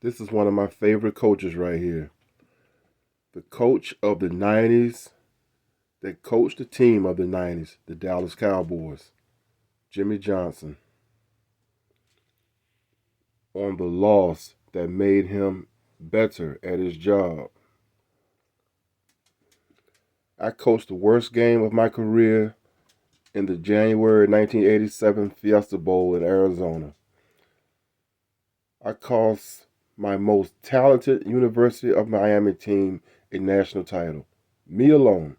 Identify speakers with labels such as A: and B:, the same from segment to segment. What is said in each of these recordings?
A: This is one of my favorite coaches right here. The coach of the 90s that coached the team of the 90s, the Dallas Cowboys, Jimmy Johnson, on the loss that made him better at his job. I coached the worst game of my career in the January 1987 Fiesta Bowl in Arizona. I cost my most talented University of Miami team a national title. Me alone.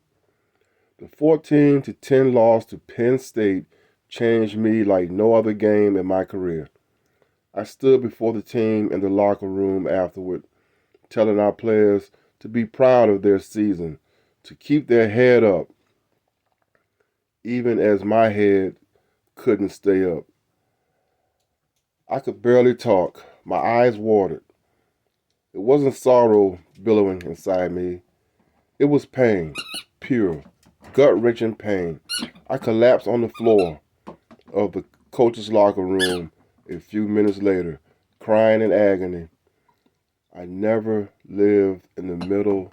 A: The 14-10 loss to Penn State changed me like no other game in my career. I stood before the team in the locker room afterward, telling our players to be proud of their season, to keep their head up, even as my head couldn't stay up. I could barely talk. My eyes watered. It wasn't sorrow billowing inside me. It was pain, pure, gut-wrenching pain. I collapsed on the floor of the coach's locker room a few minutes later, crying in agony. I never lived in the middle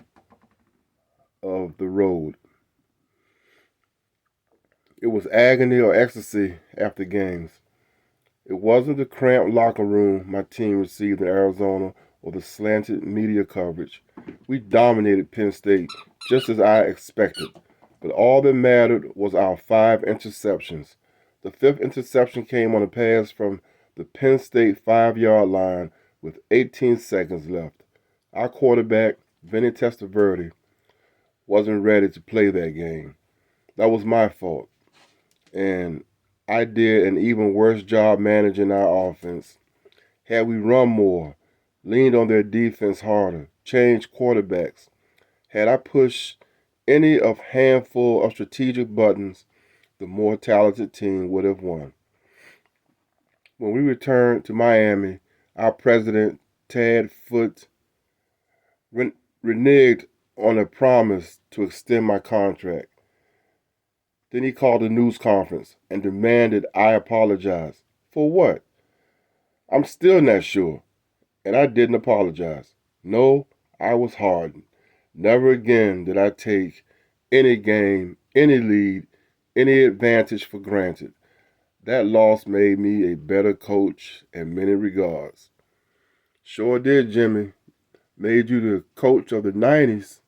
A: of the road. It was agony or ecstasy after games. It wasn't the cramped locker room my team received in Arizona or the slanted media coverage. We dominated Penn State just as I expected. But all that mattered was our 5 interceptions. The fifth interception came on a pass from the Penn State 5-yard line with 18 seconds left. Our quarterback, Vinny Testaverde, wasn't ready to play that game. That was my fault. And I did an even worse job managing our offense. Had we run more, leaned on their defense harder, changed quarterbacks, had I pushed any of handful of strategic buttons, the more talented team would have won. When we returned to Miami, our president, Tad Foote, reneged on a promise to extend my contract. Then he called a news conference and demanded I apologize. For what? I'm still not sure. And I didn't apologize. No, I was hardened. Never again did I take any game, any lead, any advantage for granted. That loss made me a better coach in many regards. Sure did, Jimmy. Made you the coach of the 90s.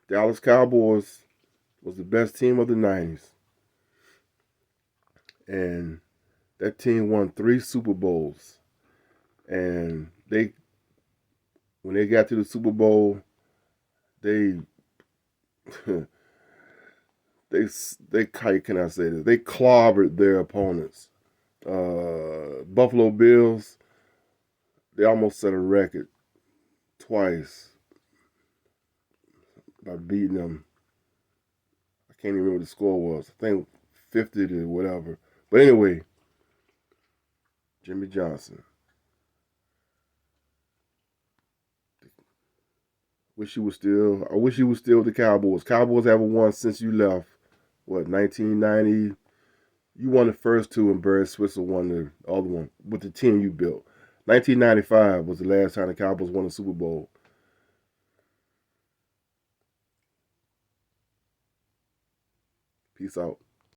A: Dallas Cowboys was the best team of the 90s. And that team won 3 Super Bowls. And when they got to the Super Bowl, they they how can I say this? They clobbered their opponents. Buffalo Bills, they almost set a record twice by beating them. I can't even remember what the score was. I think 50 to whatever. But anyway, Jimmy Johnson. I wish he was still with the Cowboys. Cowboys haven't won since you left. What, 1990? You won the first two, and Barry Switzer won the other one with the team you built. 1995 was the last time the Cowboys won a Super Bowl. Peace out.